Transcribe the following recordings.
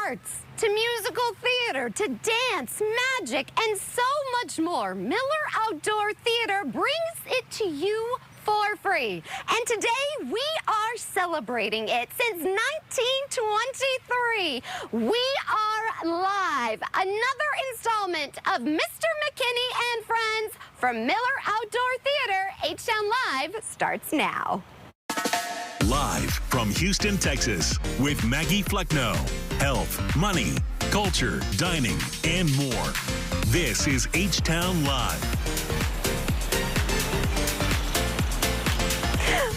arts, to musical theater, to dance, magic, and so much more, Miller Outdoor Theater brings it to you for free. And today we are celebrating it since 1923. We are live. Another installment of Mister McKinney and Friends from Miller Outdoor Theater. H-Town Live starts now. Live from Houston, Texas, with Maggie Flecknoe. Health, money, culture, dining, and more. This is H-Town Live.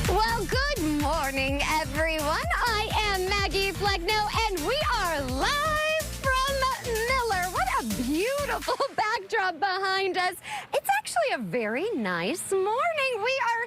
Well, good morning, everyone. I am Maggie Flecknoe, and we are live from Miller. What a beautiful backdrop behind us. It's actually a very nice morning. We are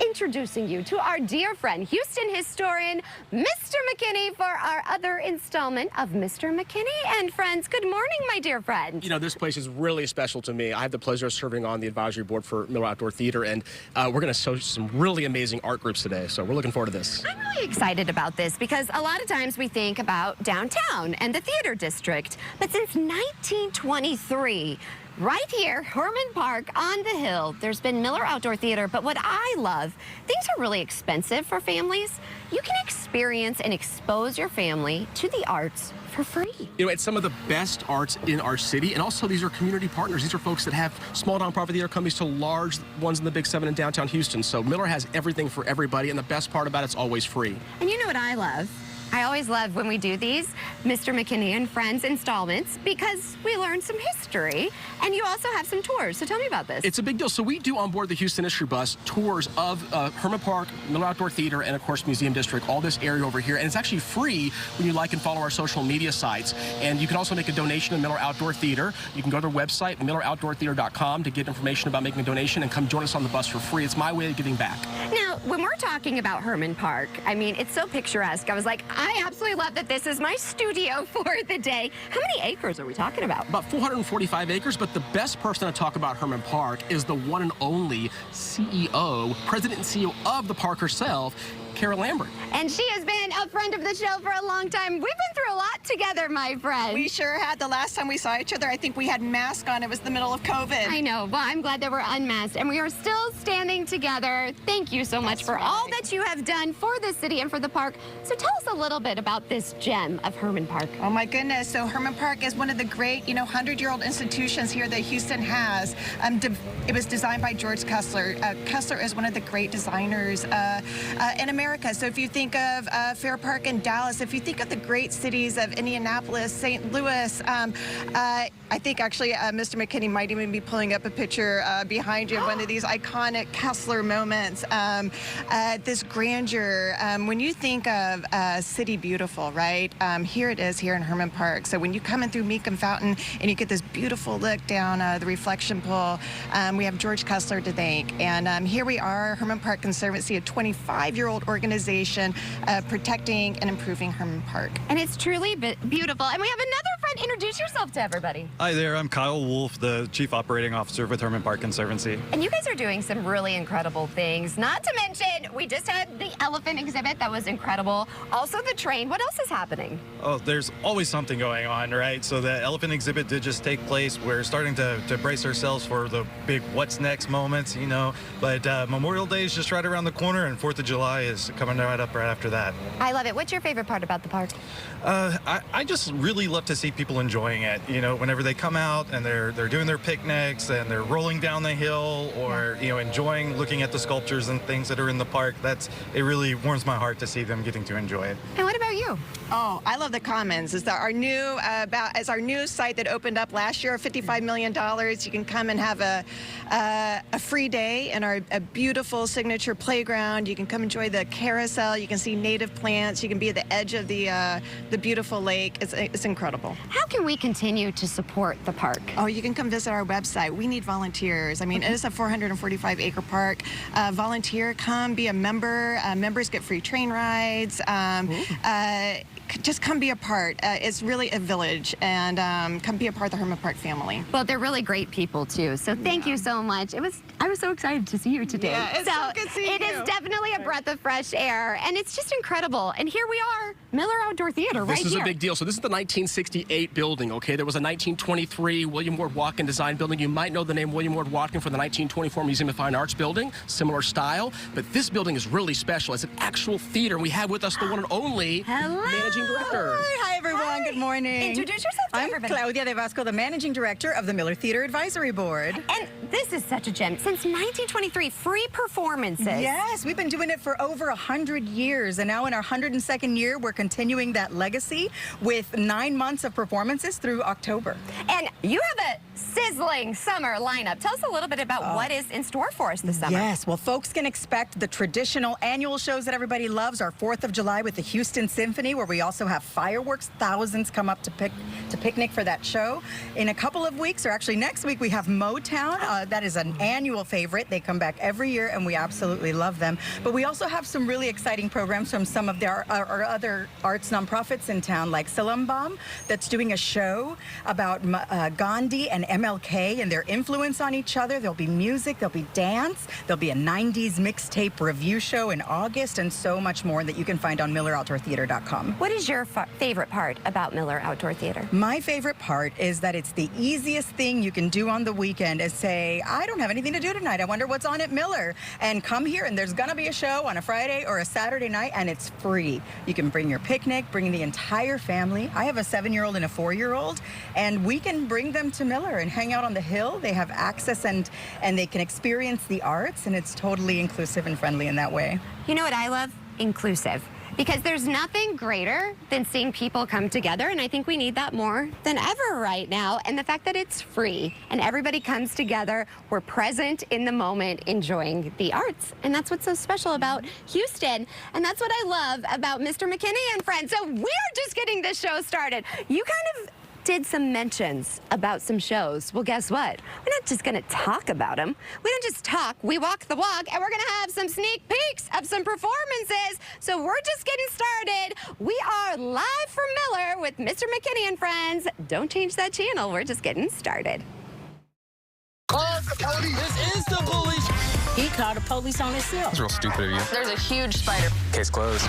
introducing you to our dear friend, Houston historian, Mr. McKinney, for our other installment of Mr. McKinney and Friends. Good morning, my dear friend. You know, this place is really special to me. I have the pleasure of serving on the advisory board for Miller Outdoor Theater, and we're going to show some really amazing art groups today, so we're looking forward to this. I'm really excited about this because a lot of times we think about downtown and the theater district, but since 1923, right here, Hermann Park on the hill, there's been Miller Outdoor Theater. But what I love, things are really expensive for families. You can experience and expose your family to the arts for free. You know, it's some of the best arts in our city, and also these are community partners. These are folks that have small nonprofit theater companies to large ones in the Big Seven in downtown Houston. So Miller has everything for everybody, and the best part about it's always free. And you know what I love? I always love when we do these Mr. McKinney and Friends installments because we learn some history, and you also have some tours. So tell me about this. It's a big deal. So we do on board the Houston History Bus tours of Hermann Park, Miller Outdoor Theater, and of course Museum District, all this area over here. And it's actually free when you like and follow our social media sites. And you can also make a donation to Miller Outdoor Theater. You can go to their website, milleroutdoortheater.com, to get information about making a donation and come join us on the bus for free. It's my way of giving back. Now, when we're talking about Hermann Park, I mean, it's so picturesque. I was like, I absolutely love that this is my studio for the day. How many acres are we talking about? About 445 acres, but the best person to talk about Hermann Park is the one and only CEO, president and CEO of the park herself, Carol Lambert. And she has been a friend of the show for a long time. We've been through a lot together, my friend. We sure had. The last time we saw each other, I think we had masks on. It was the middle of COVID. I know. Well, I'm glad that we're unmasked, and we are still standing together. Thank you so much for all that you have done for the city and for the park. So tell us a little bit about this gem of Hermann Park. Oh, my goodness. So Hermann Park is one of the great, 100-year-old institutions here that Houston has. It was designed by George Kessler. Kessler is one of the great designers in America. So if you think of Fair Park in Dallas, if you think of the great cities of Indianapolis, St. Louis, I think actually Mr. McKinney might even be pulling up a picture behind you of one of these iconic Kessler moments. This grandeur, when you think of City Beautiful, right? Here it is here in Hermann Park. So when you come in through Meekum Fountain and you get this beautiful look down the reflection pool, we have George Kessler to thank. And here we are, Hermann Park Conservancy, a 25-year-old organization protecting and improving Hermann Park. And it's truly beautiful. And we have another friend. Introduce yourself to everybody. Hi there, I'm Kyle Wolf, the Chief Operating Officer with Hermann Park Conservancy. And you guys are doing some really incredible things. Not to mention, we just had the elephant exhibit that was incredible. Also the train. What else is happening? Oh, there's always something going on, right? So the elephant exhibit did just take place. We're starting to brace ourselves for the big what's next moments, But Memorial Day is just right around the corner, and 4th of July is coming right up right after that. I love it. What's your favorite part about the park? I just really love to see people enjoying it. Whenever they come out and they're doing their picnics and they're rolling down the hill, or enjoying looking at the sculptures and things that are in the park. It really warms my heart to see them getting to enjoy it. And what about you? Oh, I love the Commons. It's our new site that opened up last year, $55 million. You can come and have a free day in our beautiful signature playground. You can come enjoy the carousel. You can see native plants. You can be at the edge of the beautiful lake. It's incredible. How can we continue to support the park? Oh, you can come visit our website. We need volunteers. I mean, it is a 445-acre park. Volunteer, come be a member. Members get free train rides. just come be a part. It's really a village, and come be a part of the Hermann Park family. Well, they're really great people too. So thank you so much. I was so excited to see you today. Yeah, it's so good seeing you. It is definitely a breath of fresh air, and it's just incredible. And here we are, Miller Outdoor Theater, right here. This is a big deal. So this is the 1968 building, okay? There was a 1923 William Ward Watkin design building. You might know the name William Ward Watkin for the 1924 Museum of Fine Arts building, similar style. But this building is really special. It's an actual theater, and we have with us the one and only managing director. Hi, everyone. Hi. Good morning. Introduce yourself to everybody. I'm Claudia De Vasco, the managing director of the Miller Theater Advisory Board. And this is such a gem. Since 1923, free performances. Yes, we've been doing it for over 100 years, and now in our 102nd year, we're continuing that legacy with 9 months of performances through October. And you have a sizzling summer lineup. Tell us a little bit about what is in store for us this summer. Yes, well, folks can expect the traditional annual shows that everybody loves. Our 4th of July with the Houston Symphony, where we also have fireworks. Thousands come up to picnic for that show. In a couple of weeks, or actually next week, we have Motown. That is an annual favorite. They come back every year, and we absolutely love them. But we also have some really exciting programs from some of our other arts nonprofits in town, like Silambam, that's doing a show about Gandhi and MLK and their influence on each other. There'll be music, there'll be dance, there'll be a 90s mixtape review show in August, and so much more that you can find on MillerOutdoorTheater.com. What is your favorite part about Miller Outdoor Theater? My favorite part is that it's the easiest thing you can do on the weekend is say, I don't have anything to do tonight. I wonder what's on at Miller. And come here, and there's going to be a show on a Friday or a Saturday night, and it's free. You can bring your picnic, bring the entire family. I have a 7-year-old and a 4-year-old, and we can bring them to Miller and hang out on the hill. They have access, and they can experience the arts, and it's totally inclusive and friendly in that way. You know what I love? Inclusive. Because there's nothing greater than seeing people come together, and I think we need that more than ever right now. And the fact that it's free and everybody comes together, we're present in the moment enjoying the arts. And that's what's so special about Houston. And that's what I love about Mister McKinney and Friends. So we're just getting this show started. You kind of did some mentions about some shows. Well, guess what? We're not just going to talk about them. We don't just talk, we walk the walk, and we're going to have some sneak peeks of some performances. So we're just getting started. We are live from Miller with Mr. McKinney and Friends. Don't change that channel. We're just getting started. Call the police. This is the police. He called the police on himself. That's real stupid of you. There's a huge spider. Case closed.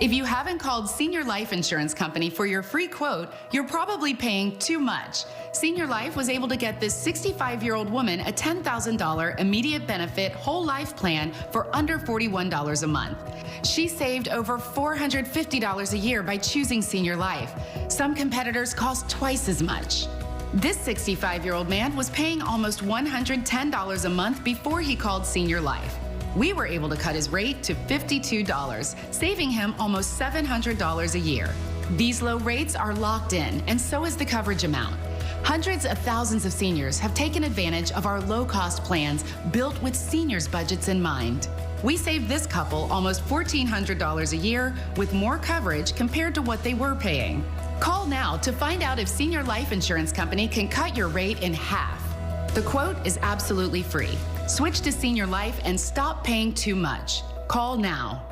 If you haven't called Senior Life Insurance Company for your free quote, you're probably paying too much. Senior Life was able to get this 65-year-old woman a $10,000 immediate benefit whole life plan for under $41 a month. She saved over $450 a year by choosing Senior Life. Some competitors cost twice as much. This 65-year-old man was paying almost $110 a month before he called Senior Life. We were able to cut his rate to $52, saving him almost $700 a year. These low rates are locked in, and so is the coverage amount. Hundreds of thousands of seniors have taken advantage of our low-cost plans built with seniors' budgets in mind. We saved this couple almost $1,400 a year with more coverage compared to what they were paying. Call now to find out if Senior Life Insurance Company can cut your rate in half. The quote is absolutely free. Switch to Senior Life and stop paying too much. Call now.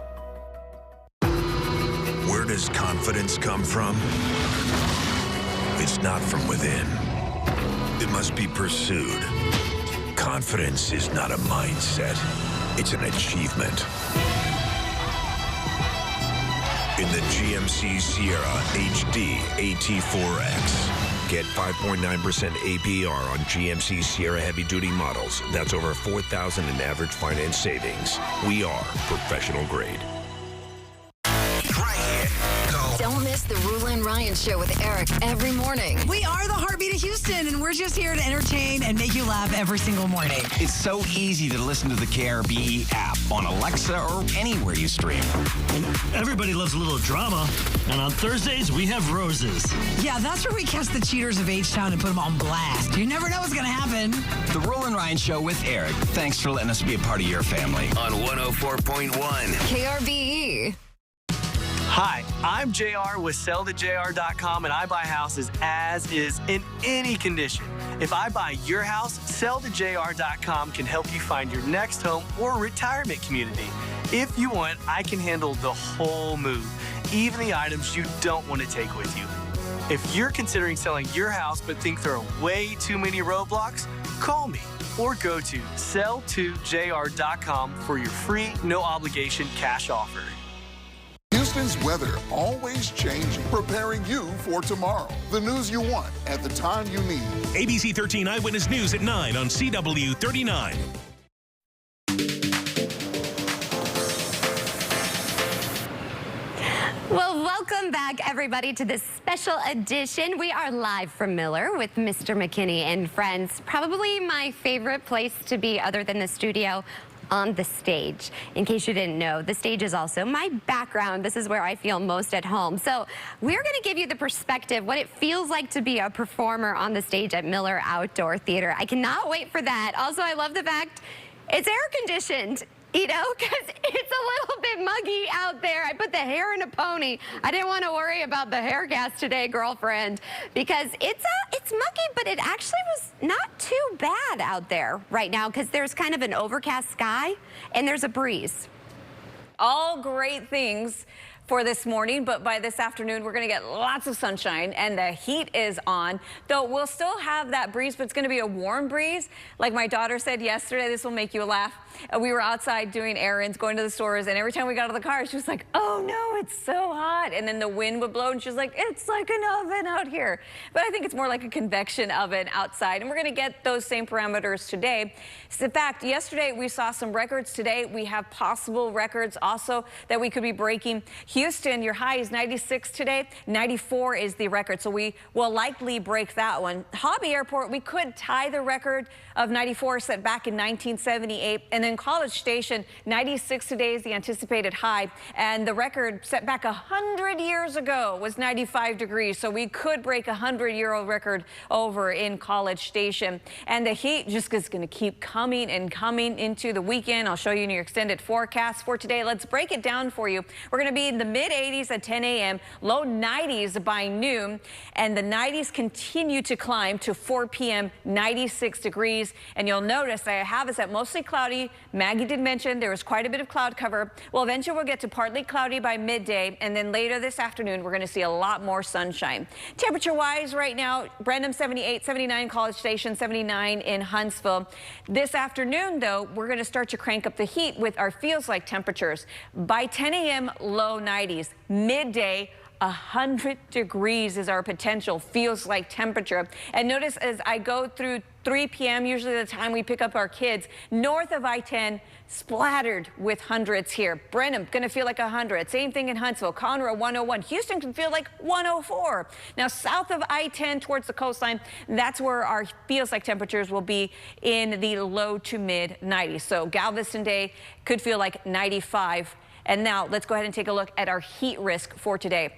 Where does confidence come from? It's not from within. It must be pursued. Confidence is not a mindset. It's an achievement. In the GMC Sierra HD AT4X. Get 5.9% APR on GMC Sierra heavy-duty models. That's over $4,000 in average finance savings. We are professional grade. Don't miss the Rule and Ryan Show with Eric every morning. We are the heartbeat of Houston, and we're just here to entertain and make you laugh every single morning. It's so easy to listen to the KRBE app on Alexa or anywhere you stream. And everybody loves a little drama, and on Thursdays, we have roses. Yeah, that's where we catch the cheaters of H-Town and put them on blast. You never know what's going to happen. The Rule and Ryan Show with Eric. Thanks for letting us be a part of your family. On 104.1 KRBE. Hi, I'm JR with SellToJR.com, and I buy houses as is in any condition. If I buy your house, SellToJR.com can help you find your next home or retirement community. If you want, I can handle the whole move, even the items you don't want to take with you. If you're considering selling your house but think there are way too many roadblocks, call me or go to sell2jr.com for your free, no obligation cash offer. Houston's weather always changing, preparing you for tomorrow. The news you want at the time you need. ABC 13 Eyewitness News at 9 on CW 39. Well, welcome back, everybody, to this special edition. We are live from Miller with Mister McKinney and Friends. Probably my favorite place to be other than the studio, on the stage. In case you didn't know, the stage is also my background. This is where I feel most at home. So we're going to give you the perspective, what it feels like to be a performer on the stage at Miller Outdoor Theater. I cannot wait for that. Also, I love the fact it's air conditioned. You know, because it's a little bit muggy out there. I put the hair in a pony. I didn't want to worry about the hair gas today, girlfriend, because it's muggy, but it actually was not too bad out there right now because there's kind of an overcast sky and there's a breeze. All great things for this morning, but by this afternoon we're going to get lots of sunshine and the heat is on, though we'll still have that breeze, but it's going to be a warm breeze. Like my daughter said yesterday, this will make you laugh. We were outside doing errands, going to the stores, and every time we got out of the car, she was like, oh no, it's so hot. And then the wind would blow and she was like, it's like an oven out here. But I think it's more like a convection oven outside, and we're going to get those same parameters today. In fact, yesterday we saw some records. Today we have possible records also that we could be breaking. Houston, your high is 96 today. 94 is the record, so we will likely break that one. Hobby Airport, we could tie the record of 94 set back in 1978. And then College Station, 96 today is the anticipated high. And the record set back 100 years ago was 95 degrees. So we could break a 100-year-old record over in College Station. And the heat just is going to keep coming and coming into the weekend. I'll show you in your extended forecast for today. Let's break it down for you. We're going to be in the mid-80s at 10 a.m., low 90s by noon, and the 90s continue to climb to 4 p.m., 96 degrees. And you'll notice I have us at mostly cloudy. Maggie did mention there was quite a bit of cloud cover. Well, eventually we'll get to partly cloudy by midday, and then later this afternoon we're going to see a lot more sunshine. Temperature-wise right now, Brenham 78, 79 College Station, 79 in Huntsville. This afternoon, though, we're going to start to crank up the heat with our feels-like temperatures. By 10 a.m., low 90s. Midday, 100 degrees is our potential feels-like temperature. And notice as I go through 3 p.m., usually the time we pick up our kids, north of I-10, splattered with hundreds here. Brenham going to feel like 100. Same thing in Huntsville. Conroe 101. Houston can feel like 104. Now south of I-10 towards the coastline, that's where our feels like temperatures will be in the low to mid 90s. So Galveston Day could feel like 95. And now let's go ahead and take a look at our heat risk for today.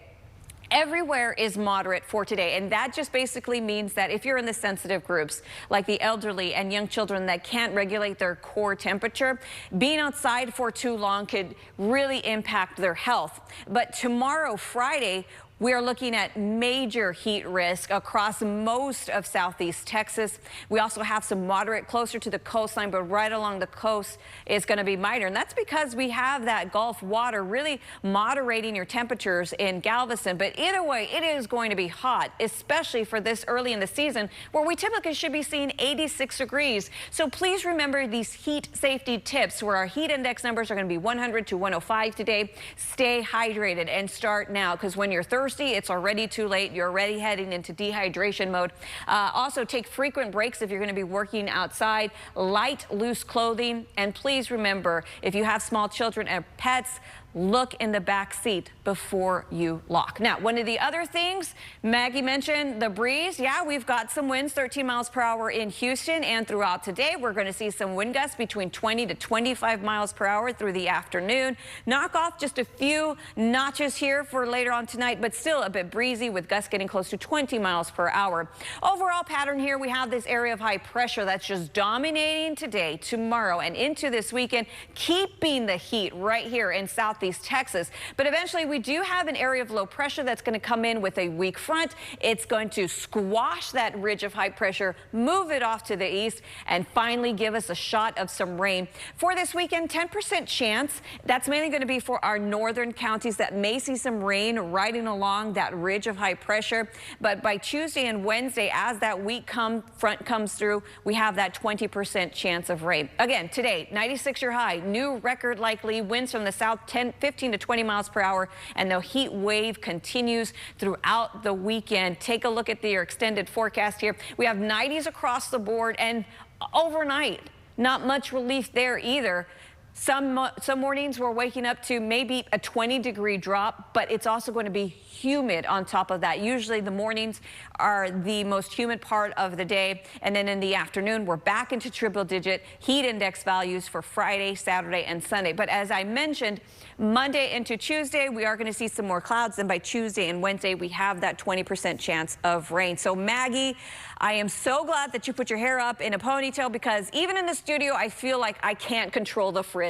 Everywhere is moderate for today, and that just basically means that if you're in the sensitive groups, like the elderly and young children that can't regulate their core temperature, being outside for too long could really impact their health. But tomorrow, Friday, we are looking at major heat risk across most of southeast Texas. We also have some moderate closer to the coastline, but right along the coast is going to be minor. And that's because we have that Gulf water really moderating your temperatures in Galveston. But either way, it is going to be hot, especially for this early in the season where we typically should be seeing 86 degrees. So please remember these heat safety tips where our heat index numbers are going to be 100 to 105 today. Stay hydrated and start now, because when you're thirsty, it's already too late. You're already heading into dehydration mode. Also, take frequent breaks if you're going to be working outside. Light, loose clothing. And please remember, if you have small children and pets, look in the back seat before you lock. Now, one of the other things Maggie mentioned, the breeze. Yeah, we've got some winds, 13 miles per hour in Houston, and throughout today, we're going to see some wind gusts between 20 to 25 miles per hour through the afternoon. Knock off just a few notches here for later on tonight, but still a bit breezy with gusts getting close to 20 miles per hour. Overall pattern here, we have this area of high pressure that's just dominating today, tomorrow, and into this weekend, keeping the heat right here in South southeast Texas. But eventually we do have an area of low pressure that's going to come in with a weak front. It's going to squash that ridge of high pressure, move it off to the east, and finally give us a shot of some rain. For this weekend, 10% chance. That's mainly going to be for our northern counties that may see some rain riding along that ridge of high pressure. But by Tuesday and Wednesday, as that weak front comes through, we have that 20% chance of rain. Again, today, 96-year high, new record likely, winds from the south 15 to 20 miles per hour, and the heat wave continues throughout the weekend. Take a look at your extended forecast here. We have 90s across the board, and overnight, not much relief there either. Some mornings we're waking up to maybe a 20-degree drop, but it's also going to be humid on top of that. Usually the mornings are the most humid part of the day, and then in the afternoon we're back into triple-digit heat index values for Friday, Saturday, and Sunday. But as I mentioned, Monday into Tuesday we are going to see some more clouds, and by Tuesday and Wednesday we have that 20% chance of rain. So Maggie, I am so glad that you put your hair up in a ponytail, because even in the studio I feel like I can't control the frizz. Yeah,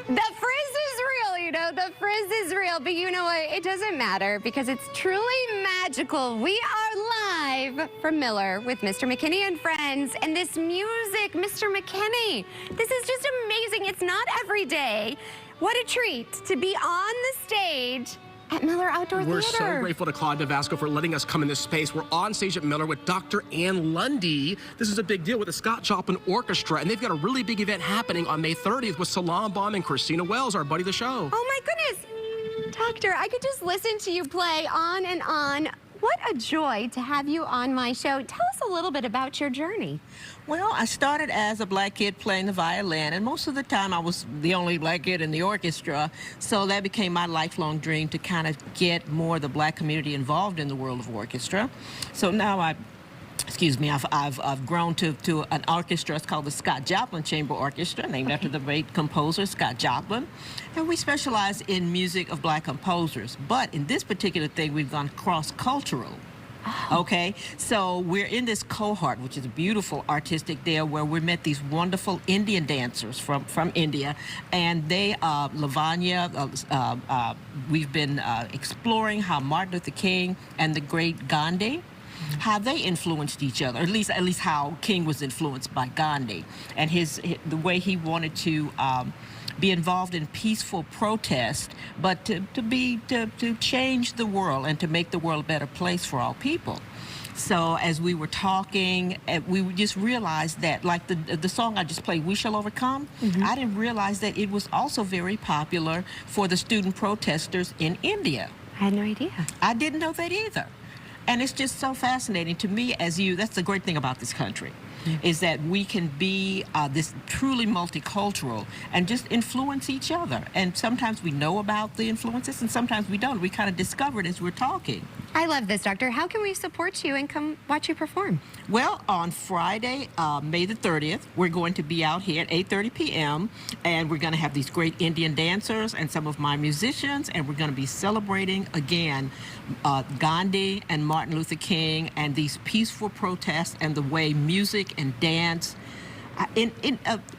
the frizz is real, you know, the frizz is real, but you know what, it doesn't matter because it's truly magical. We are live from Miller with Mister McKinney and Friends, and this music, Mister McKinney, this is just amazing. It's not every day. What a treat to be on the stage at Miller Outdoor Theater. We're so grateful to Claude Navasco for letting us come in this space. We're on stage at Miller with Dr. Ann Lundy. This is a big deal with the Scott Joplin Orchestra, and they've got a really big event happening on May 30th with Salam Baum and Christina Wells, our buddy of the show. Oh my goodness, Doctor, I could just listen to you play on and on. What a joy to have you on my show. Tell us a little bit about your journey. Well, I started as a black kid playing the violin, and most of the time I was the only black kid in the orchestra, so that became my lifelong dream to kind of get more of the black community involved in the world of orchestra. So now I've grown to an orchestra. It's called the Scott Joplin Chamber Orchestra, named after the great composer Scott Joplin. And we specialize in music of black composers. But in this particular thing, we've gone cross-cultural. Okay, so we're in this cohort, which is a beautiful artistic there, where we met these wonderful Indian dancers from India, and they, Lavanya, we've been exploring how Martin Luther King and the great Gandhi, how they influenced each other, at least how King was influenced by Gandhi, and the way he wanted to be involved in peaceful protest, but to change the world and to make the world a better place for all people. So as we were talking, we just realized that, like the song I just played, We Shall Overcome, I didn't realize that it was also very popular for the student protesters in India. I had no idea. I didn't know that either. And it's just so fascinating to me that's the great thing about this country, is that we can be this truly multicultural and just influence each other. And sometimes we know about the influences and sometimes we don't. We kind of discover it as we're talking. I love this, Doctor. How can we support you and come watch you perform? Well, on Friday, May the 30th, we're going to be out here at 8:30 p.m. and we're going to have these great Indian dancers and some of my musicians, and we're going to be celebrating again Gandhi and Martin Luther King and these peaceful protests and the way music and dance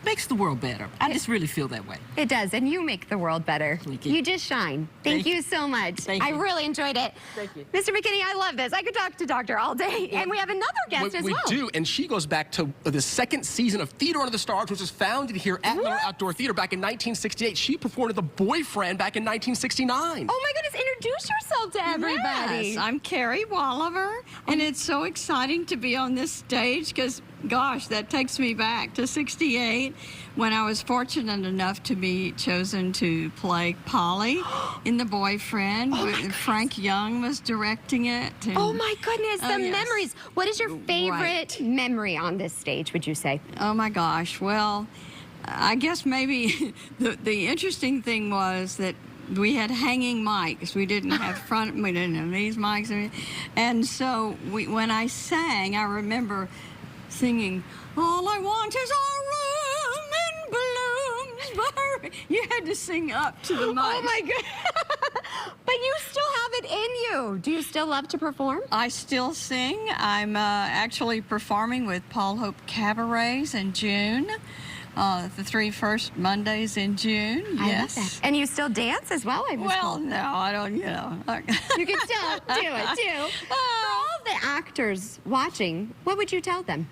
makes the world better. I just really feel that way. It does, and you make the world better. Thank you. You just shine. Thank you so much. Thank you. I really enjoyed it. Thank you. Mr. McKinney, I love this. I could talk to Doctor all day. And we have another guest as well. We do, and she goes back to the second season of Theater Under the Stars, which was founded here at Miller Outdoor Theater back in 1968. She performed with The Boyfriend back in 1969. Oh my goodness, introduce yourself to everybody. Yes, I'm Carrie Walliver, and it's so exciting to be on this stage because, gosh, that takes me back to 68 when I was fortunate enough to be chosen to play Polly in The Boyfriend. Frank Young was directing it. And, oh my goodness, the memories. What is your favorite memory on this stage, would you say? Oh my gosh, well, I guess maybe the interesting thing was that we had hanging mics. We didn't have we didn't have these mics. And so when I sang, I remember singing, all I want is a room in blooms. You had to sing up to the mic. Oh my God. But you still have it in you. Do you still love to perform? I still sing. I'm actually performing with Paul Hope Cabarets in June. the 3 first Mondays in June. I love that. And you still dance as well? Well, no, I don't, you know. You can still do it, too. For all the actors watching, what would you tell them?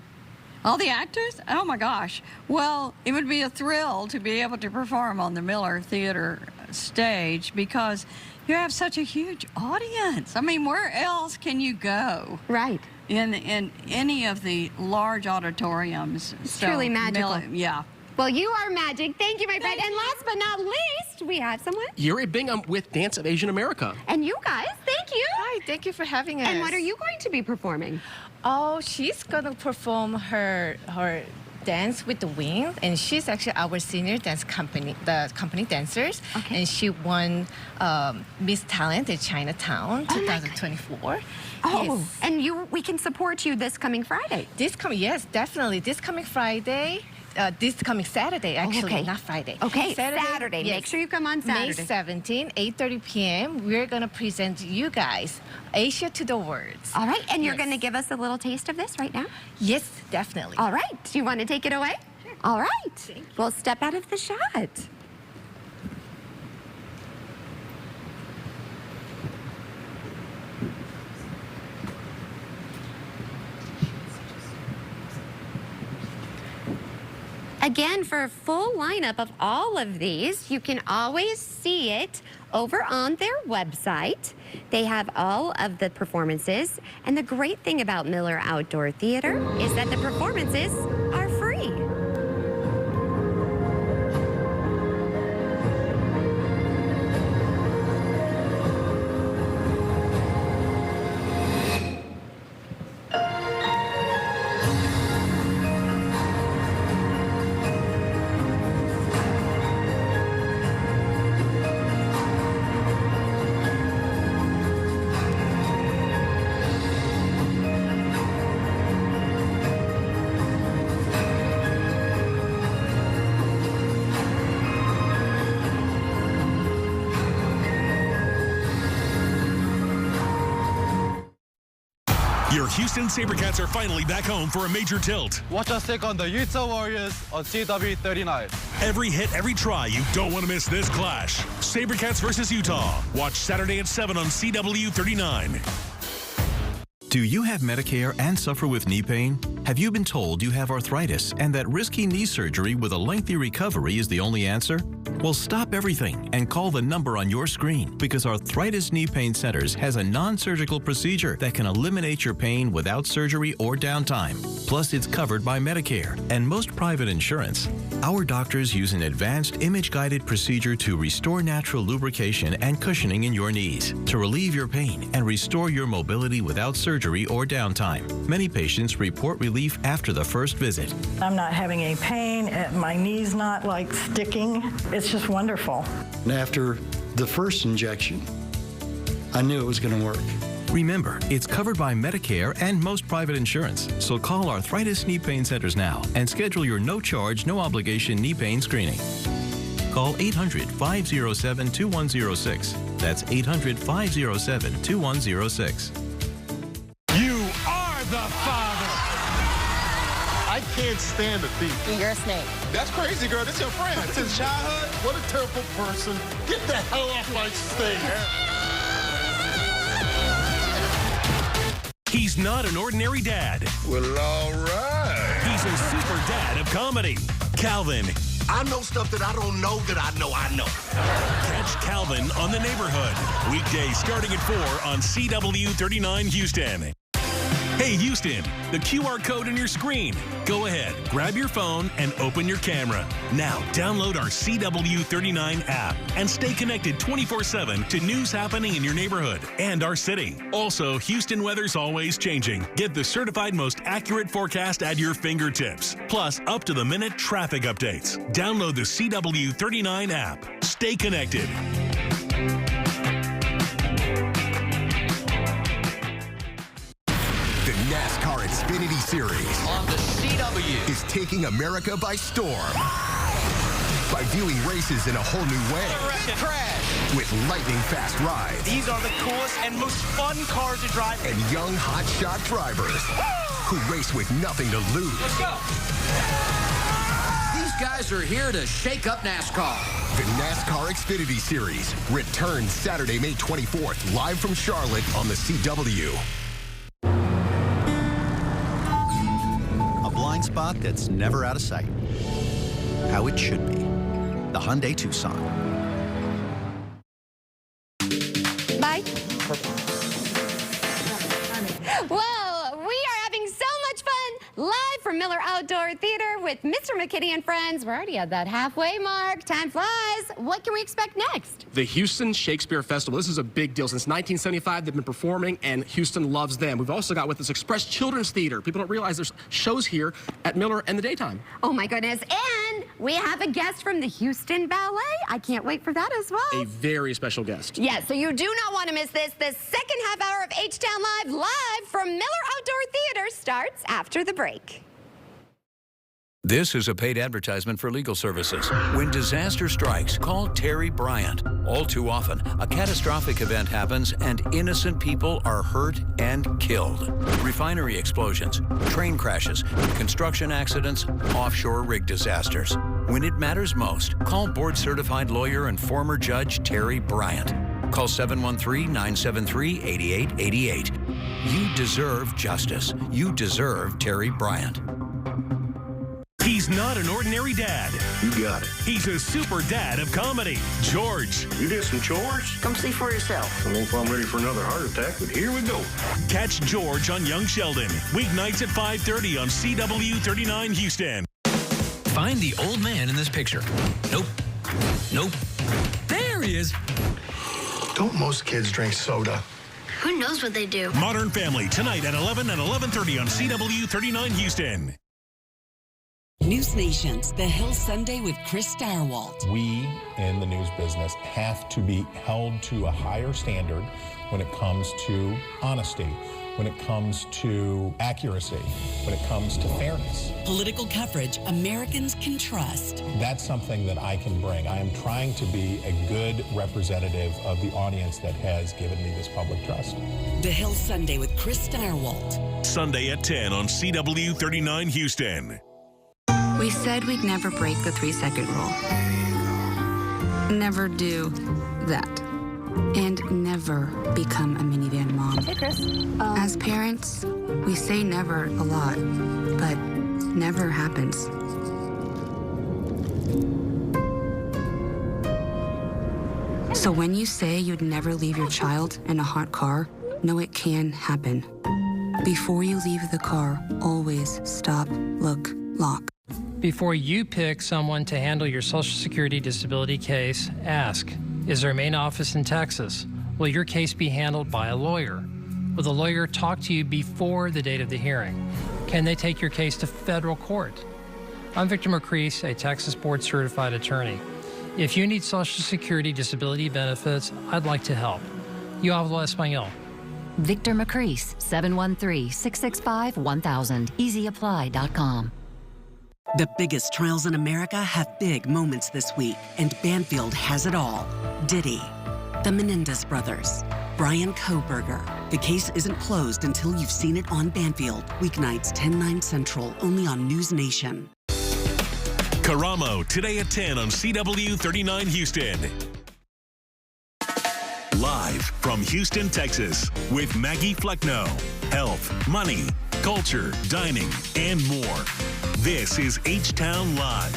All the actors? Oh, my gosh. Well, it would be a thrill to be able to perform on the Miller Theater stage because you have such a huge audience. I mean, where else can you go? Right. In any of the large auditoriums. It's truly magical. Yeah. Well, you are magic. Thank you, my friend. And last but not least, we have someone. Yuri Bingham with Dance of Asian America. And you guys, thank you. Hi, thank you for having us. And what are you going to be performing? Oh, she's going to perform her Dance with the Wind, and she's actually our senior dance company, the company dancers. Okay. And she won Miss Talent in Chinatown 2024. Oh, yes. And we can support you this coming Friday. Yes, definitely. This coming Friday. This coming Saturday, actually, not Friday. Okay, Saturday. Yes. Make sure you come on Saturday. May 17, 8:30 p.m. We're going to present you guys Asia to the World. All right, and you're going to give us a little taste of this right now? Yes, definitely. All right. Do you want to take it away? Sure. All right. Well, step out of the shot. Again, for a full lineup of all of these, you can always see it over on their website. They have all of the performances. And the great thing about Miller Outdoor Theater is that the performances are free. Your Houston SaberCats are finally back home for a major tilt. Watch us take on the Utah Warriors on CW39. Every hit, every try. You don't want to miss this clash. SaberCats versus Utah. Watch Saturday at 7 on CW39. Do you have Medicare and suffer with knee pain? Have you been told you have arthritis and that risky knee surgery with a lengthy recovery is the only answer? Well, stop everything and call the number on your screen because Arthritis Knee Pain Centers has a non-surgical procedure that can eliminate your pain without surgery or downtime. Plus, it's covered by Medicare and most private insurance. Our doctors use an advanced image-guided procedure to restore natural lubrication and cushioning in your knees, to relieve your pain and restore your mobility without surgery or downtime. Many patients report relief after the first visit. I'm not having any pain. My knee's not like sticking. It's just wonderful. And after the first injection, I knew it was going to work. Remember, it's covered by Medicare and most private insurance. So call Arthritis Knee Pain Centers now and schedule your no-charge, no-obligation knee pain screening. Call 800-507-2106. That's 800-507-2106. You are the father. I can't stand a thief. You're a snake. That's crazy, girl. That's your friend. Since childhood, what a terrible person. Get the hell off my stage. He's not an ordinary dad. Well, all right. He's a super dad of comedy. Calvin. I know stuff that I don't know that I know. Catch Calvin on The Neighborhood. Weekdays starting at 4 on CW39 Houston. Hey, Houston, the QR code on your screen. Go ahead, grab your phone and open your camera. Now, download our CW39 app and stay connected 24/7 to news happening in your neighborhood and our city. Also, Houston weather's always changing. Get the certified most accurate forecast at your fingertips. Plus, up-to-the-minute traffic updates. Download the CW39 app. Stay connected. NASCAR Xfinity Series on the CW is taking America by storm by viewing races in a whole new way crash with lightning fast rides. These are the coolest and most fun cars to drive and young hotshot drivers who race with nothing to lose. Let's go. These guys are here to shake up NASCAR. The NASCAR Xfinity Series returns Saturday, May 24th, live from Charlotte on the CW. A blind spot that's never out of sight. How it should be. The Hyundai Tucson. Bye. Well, we are having so much fun live from Miller Outdoor Theater with Mr. McKinney and Friends. We're already at that halfway mark. Time flies. What can we expect next? The Houston Shakespeare Festival. This is a big deal. Since 1975, they've been performing, and Houston loves them. We've also got with us Express Children's Theater. People don't realize there's shows here at Miller in the daytime. Oh, my goodness. And we have a guest from the Houston Ballet. I can't wait for that as well. A very special guest. Yes, so you do not want to miss this. The second half hour of H-Town Live from Miller Outdoor Theater starts after the break. This is a paid advertisement for legal services. When disaster strikes, call Terry Bryant. All too often, a catastrophic event happens and innocent people are hurt and killed. Refinery explosions, train crashes, construction accidents, offshore rig disasters. When it matters most, call board-certified lawyer and former judge Terry Bryant. Call 713-973-8888. You deserve justice. You deserve Terry Bryant. He's not an ordinary dad. You got it. He's a super dad of comedy. George. You did some chores? Come see for yourself. I don't know if I'm ready for another heart attack, but here we go. Catch George on Young Sheldon. Weeknights at 5:30 on CW 39 Houston. Find the old man in this picture. Nope. Nope. There he is. Don't most kids drink soda? Who knows what they do? Modern Family tonight at 11 and 11:30 on CW 39 Houston. News Nation's The Hill Sunday with Chris Starwalt. We in the news business have to be held to a higher standard when it comes to honesty, when it comes to accuracy, when it comes to fairness. Political coverage Americans can trust. That's something that I can bring. I am trying to be a good representative of the audience that has given me this public trust. The Hill Sunday with Chris Starwalt. Sunday at 10 on CW 39 Houston. We said we'd never break the 3-second rule. Never do that. And never become a minivan mom. Hey, Chris. As parents, we say never a lot, but never happens. So when you say you'd never leave your child in a hot car, know it can happen. Before you leave the car, always stop, look, lock. Before you pick someone to handle your Social Security disability case, ask, is there a main office in Texas? Will your case be handled by a lawyer? Will the lawyer talk to you before the date of the hearing? Can they take your case to federal court? I'm Victor McCrease, a Texas board-certified attorney. If you need Social Security disability benefits, I'd like to help. Yo hablo español. Victor McCrease, 713-665-1000, easyapply.com. The biggest trials in America have big moments this week, and Banfield has it all. Diddy, the Menendez brothers, Brian Kohberger. The case isn't closed until you've seen it on Banfield. Weeknights 10/9 Central, only on News Nation. Karamo, today at 10 on CW 39 Houston. Live from Houston, Texas, with Maggie Flecknoe. Health, money, culture, dining, and more. This is H-Town Live.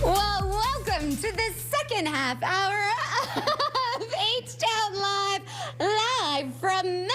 Well, welcome to the second half hour of H-Town live from Miller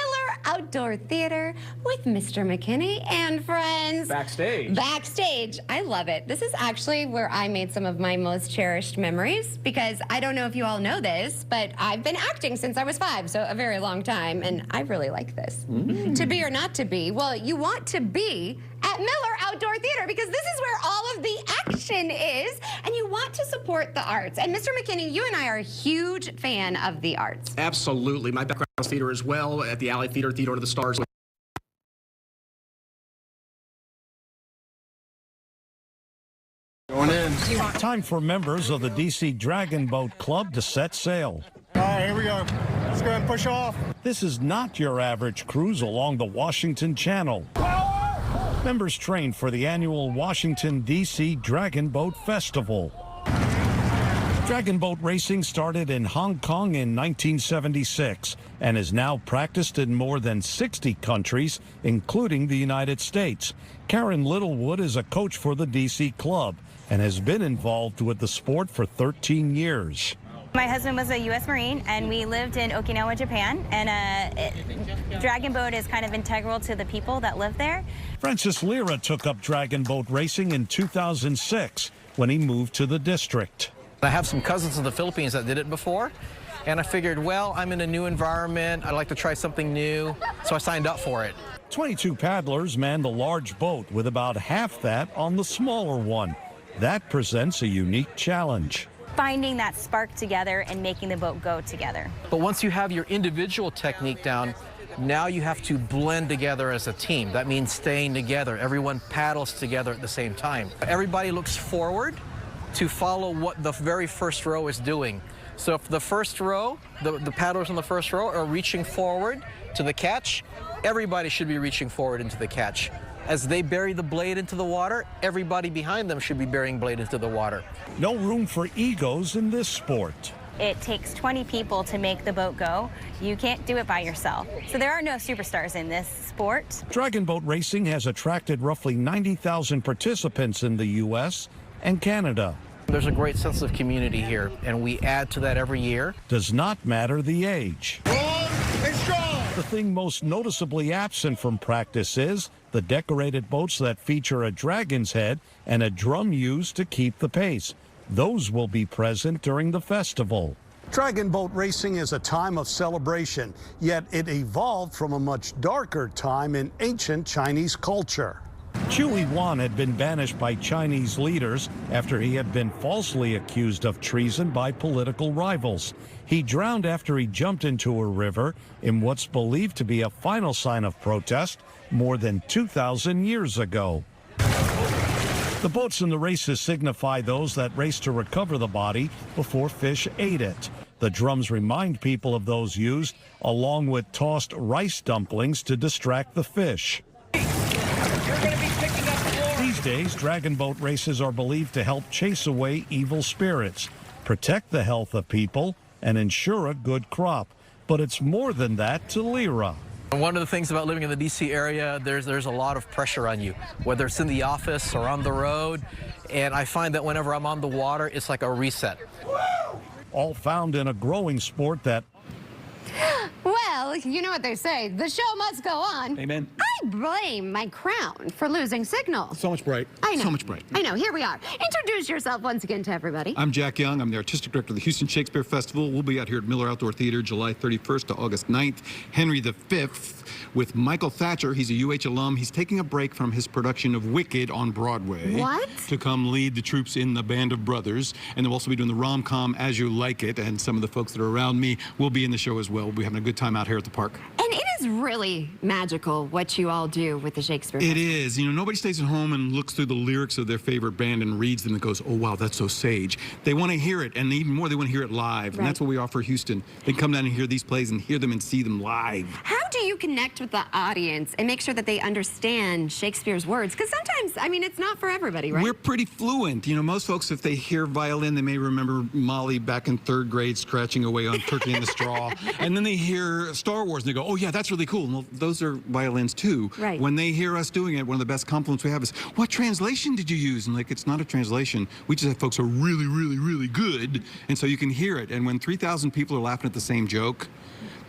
Outdoor Theater with Mr. McKinney and Friends. Backstage. I love it. This is actually where I made some of my most cherished memories, because I don't know if you all know this, but I've been acting since I was 5, so a very long time, and I really like this. To be or not to be? Well, you want to be at Miller Outdoor Theater, because this is where all of the action is, and you want to support the arts. And Mr. McKinney, you and I are a huge fan of the arts. Absolutely. My background is theater as well, at the Alley Theater, Theater of the Stars. Going in. Time for members of the DC Dragon Boat Club to set sail. All right, here we go. Let's go ahead and push off. This is not your average cruise along the Washington Channel. Members train for the annual Washington, D.C. Dragon Boat Festival. Dragon boat racing started in Hong Kong in 1976 and is now practiced in more than 60 countries, including the United States. Karen Littlewood is a coach for the D.C. club and has been involved with the sport for 13 years. My husband was a U.S. Marine, and we lived in Okinawa, Japan, and dragon boat is kind of integral to the people that live there. Francis Lira took up dragon boat racing in 2006 when he moved to the district. I have some cousins in the Philippines that did it before, and I figured, well, I'm in a new environment. I'd like to try something new, so I signed up for it. 22 paddlers man the large boat with about half that on the smaller one. That presents a unique challenge. Finding that spark together and making the boat go together. But once you have your individual technique down, now you have to blend together as a team. That means staying together. Everyone paddles together at the same time. Everybody looks forward to follow what the very first row is doing. So if the first row, the paddlers on the first row are reaching forward to the catch, everybody should be reaching forward into the catch. As they bury the blade into the water, everybody behind them should be burying blade into the water. No room for egos in this sport. It takes 20 people to make the boat go. You can't do it by yourself. So there are no superstars in this sport. Dragon boat racing has attracted roughly 90,000 participants in the U.S. and Canada. There's a great sense of community here, and we add to that every year. Does not matter the age. The thing most noticeably absent from practice is the decorated boats that feature a dragon's head and a drum used to keep the pace. Those will be present during the festival. Dragon boat racing is a time of celebration, yet it evolved from a much darker time in ancient Chinese culture. Chu Yuan had been banished by Chinese leaders after he had been falsely accused of treason by political rivals. He drowned after he jumped into a river in what's believed to be a final sign of protest more than 2,000 years ago. The boats in the races signify those that race to recover the body before fish ate it. The drums remind people of those used, along with tossed rice dumplings to distract the fish. These days, dragon boat races are believed to help chase away evil spirits, protect the health of people, and ensure a good crop. But it's more than that to Lira. One of the things about living in the D.C. area, there's a lot of pressure on you, whether it's in the office or on the road. And I find that whenever I'm on the water, it's like a reset. All found in a growing sport that... Well, you know what they say, the show must go on. Amen. I blame my crown for losing signal. So much bright. I know. So much bright. I know, here we are. Introduce yourself once again to everybody. I'm Jack Young. I'm the artistic director of the Houston Shakespeare Festival. We'll be out here at Miller Outdoor Theater July 31st to August 9th. Henry V with Michael Thatcher. He's a UH alum. He's taking a break from his production of Wicked on Broadway. What? To come lead the troops in the Band of Brothers. And they'll also be doing the rom-com As You Like It. And some of the folks that are around me will be in the show as well. We'll be having a good time out here at the park. And it is really magical what you all do with the Shakespeare Festival. It is. You know, nobody stays at home and looks through the lyrics of their favorite band and reads them and goes, oh, wow, that's so sage. They want to hear it, and even more, they want to hear it live. Right. And that's what we offer Houston. They come down and hear these plays and hear them and see them live. How do you connect with the audience and make sure that they understand Shakespeare's words? Because sometimes, I mean, it's not for everybody, right? We're pretty fluent. You know, most folks, if they hear violin, they may remember Molly back in 3rd grade scratching away on Turkey in the Straw. And then they hear Star Wars and they go, oh, yeah, that's really cool. Well, those are violins, too. Right. When they hear us doing it, one of the best compliments we have is, what translation did you use? And like, it's not a translation. We just have folks who are really, really, really good. And so you can hear it. And when 3,000 people are laughing at the same joke,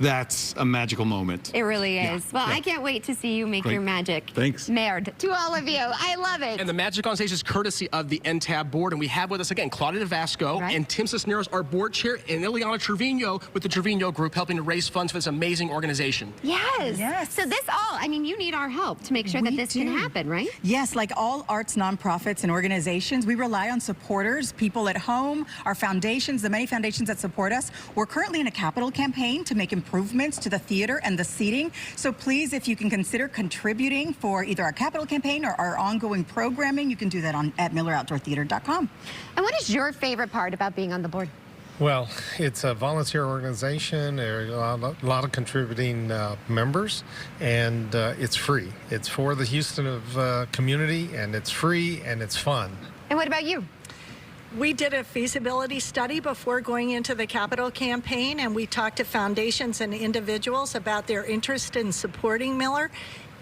that's a magical moment. It really is. Yeah, Well, yeah. I can't wait to see you make Great. your magic. Thanks. Merd. To all of you, I love it. And the magic on stage is courtesy of the NTAB board. And we have with us, again, Claudia DeVasco and Tim Cisneros, our board chair, and Ileana Trevino with the Trevino Group, helping to raise funds for this amazing organization. Yes. So this all, I mean, you need our help to make sure that this can happen, right? Yes, like all arts nonprofits and organizations, we rely on supporters, people at home, our foundations, the many foundations that support us. We're currently in a capital campaign to make improvements to the theater and the seating. So please, if you can consider contributing for either our capital campaign or our ongoing programming, you can do that at milleroutdoortheater.com. And what is your favorite part about being on the board? Well, it's a volunteer organization. There are a lot of contributing members, and it's free. It's for the Houston community, and it's free, and it's fun. And what about you? We did a feasibility study before going into the capital campaign, and we talked to foundations and individuals about their interest in supporting Miller.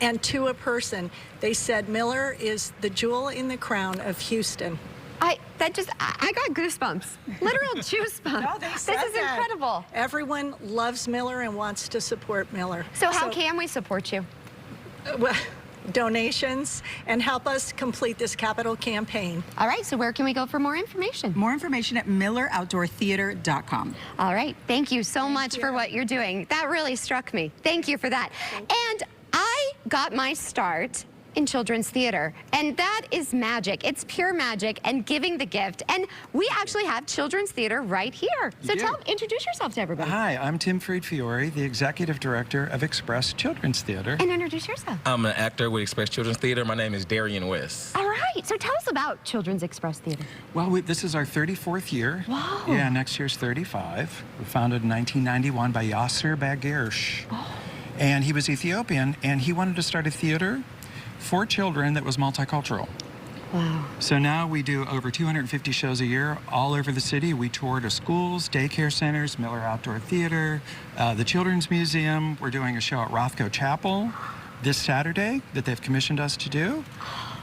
And to a person, they said Miller is the jewel in the crown of Houston. I got goosebumps, literal goosebumps. No, they said this is that. incredible. Everyone loves Miller and wants to support Miller. So how can we support you? Well, donations and help us complete this capital campaign. All right, so where can we go for more information? More information at milleroutdoortheater.com. All right, thank you so much for what you're doing. That really struck me. Thank you for that. And I got my start in children's theater, and that is magic. It's pure magic and giving the gift. And we actually have children's theater right here. So introduce yourself to everybody. Hi, I'm Tim Fried-Fiore, the Executive Director of Express Children's Theater. And introduce yourself. I'm an actor with Express Children's Theater. My name is Darian West. All right, so tell us about Children's Express Theater. Well, this is our 34th year. Wow. Yeah, next year's 35. We were founded in 1991 by Yasser Bagirsh. Oh. And he was Ethiopian, and he wanted to start a theater for children that was multicultural. Wow. So now we do over 250 shows a year all over the city. We tour to schools, daycare centers, Miller Outdoor Theater, the Children's Museum. We're doing a show at Rothko Chapel this Saturday that they've commissioned us to do,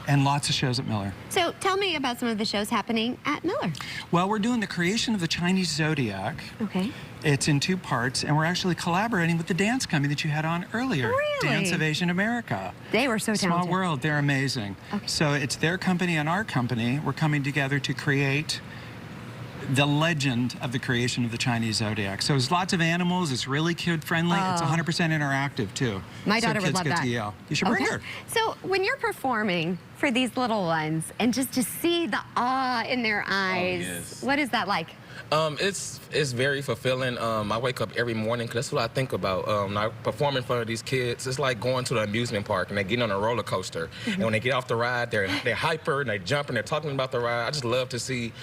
and lots of shows at Miller. So tell me about some of the shows happening at Miller. Well, we're doing the creation of the Chinese Zodiac. Okay. It's in 2 parts, and we're actually collaborating with the dance company that you had on earlier. Really? Dance of Asian America. They were so talented. Small world, they're amazing. Okay. So it's their company and our company. We're coming together to create the legend of the creation of the Chinese Zodiac. So there's lots of animals, it's really kid-friendly, it's 100% interactive too. My daughter would kids love get that. to yell. You should bring her. So when you're performing for these little ones and just to see the awe in their eyes, what is that like? It's very fulfilling. I wake up every morning because that's what I think about. I perform in front of these kids. It's like going to the amusement park and they're getting on a roller coaster. And when they get off the ride, they're hyper and they're jumping. They're talking about the ride. I just love to see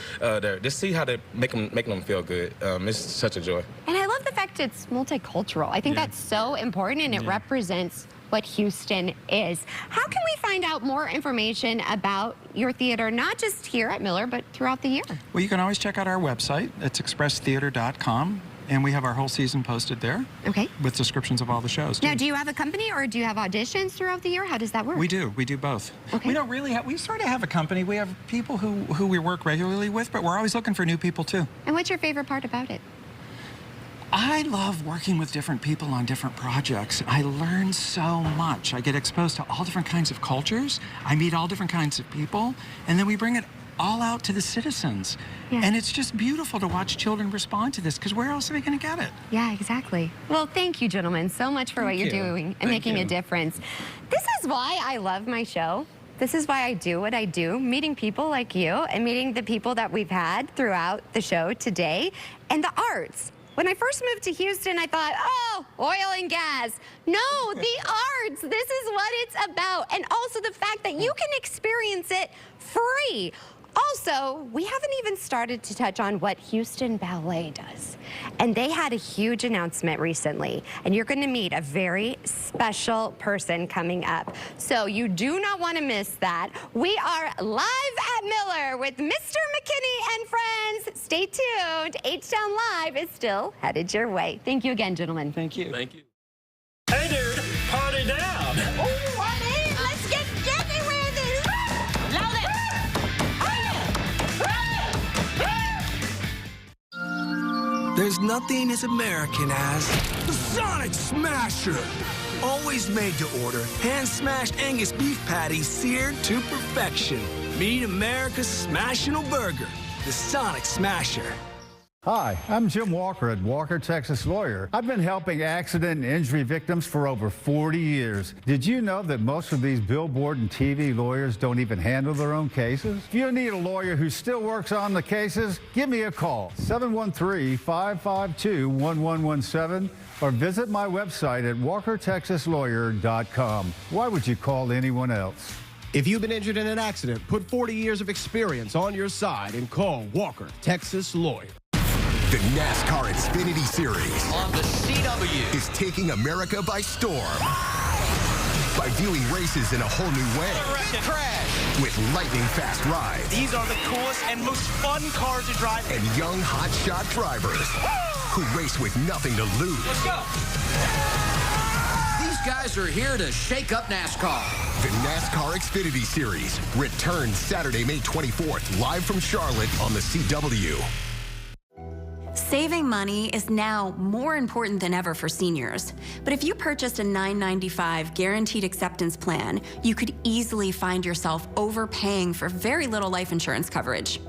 see how they make them feel good. It's such a joy. And I love the fact it's multicultural. I think that's so important, and it represents what Houston is. How can we find out more information about your theater, not just here at Miller, but throughout the year? Well, you can always check out our website. It's expresstheater.com, and we have our whole season posted there. Okay. With descriptions of all the shows. Now, do you have a company or do you have auditions throughout the year? How does that work? We do both. Okay. We don't really have, we sort of have a company. We have people who we work regularly with, but we're always looking for new people too. And what's your favorite part about it? I love working with different people on different projects. I learn so much. I get exposed to all different kinds of cultures. I meet all different kinds of people, and then we bring it all out to the citizens. Yeah. And it's just beautiful to watch children respond to this, because where else are they going to get it? Yeah, exactly. Well, thank you, gentlemen, so much for what you're doing and making a difference. This is why I love my show. This is why I do what I do, meeting people like you and meeting the people that we've had throughout the show today, and the arts. When I first moved to Houston, I thought, oh, oil and gas. No, the arts. This is what it's about. And also the fact that you can experience it free. Also, we haven't even started to touch on what Houston Ballet does. And they had a huge announcement recently, and you're going to meet a very special person coming up. So you do not want to miss that. We are live at Miller with Mister McKinney and Friends. Stay tuned. H-Town Live is still headed your way. Thank you again, gentlemen. Thank you. Thank you. Hey, dude, party down. Oh, I'm in. Let's get jiggy with it. Load it. There's nothing as American as the Sonic Smasher. Always made to order, hand-smashed Angus beef patties seared to perfection. Meet America's Smashable Burger, the Sonic Smasher. Hi, I'm Jim Walker at Walker, Texas Lawyer. I've been helping accident and injury victims for over 40 years. Did you know that most of these billboard and TV lawyers don't even handle their own cases? If you need a lawyer who still works on the cases, give me a call, 713-552-1117, or visit my website at walkertexaslawyer.com. Why would you call anyone else? If you've been injured in an accident, put 40 years of experience on your side and call Walker, Texas Lawyer. The NASCAR Xfinity Series on the CW is taking America by storm by viewing races in a whole new way. Crash. With lightning-fast rides. These are the coolest and most fun cars to drive. And young, hotshot drivers who race with nothing to lose. Let's go. These guys are here to shake up NASCAR. The NASCAR Xfinity Series returns Saturday, May 24th, live from Charlotte on the CW. Saving money is now more important than ever for seniors. But if you purchased a $9.95 guaranteed acceptance plan, you could easily find yourself overpaying for very little life insurance coverage.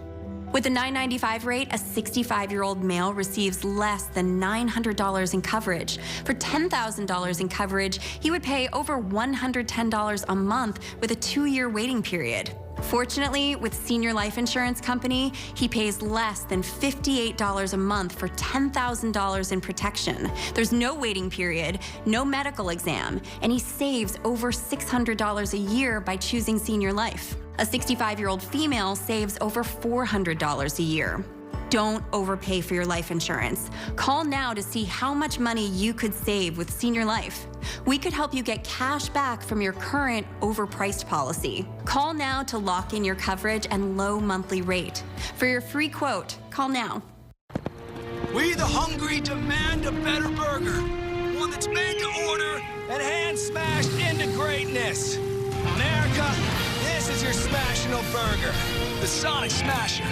With the $9.95 rate, a 65-year-old male receives less than $900 in coverage. For $10,000 in coverage, he would pay over $110 a month with a 2-year waiting period. Fortunately, with Senior Life Insurance Company, he pays less than $58 a month for $10,000 in protection. There's no waiting period, no medical exam, and he saves over $600 a year by choosing Senior Life. A 65-year-old female saves over $400 a year. Don't overpay for your life insurance. Call now to see how much money you could save with Senior Life. We could help you get cash back from your current overpriced policy. Call now to lock in your coverage and low monthly rate. For your free quote, call now. We the hungry demand a better burger. One that's made to order and hand smashed into greatness. America, this is your Smashable burger, the Sonic Smasher.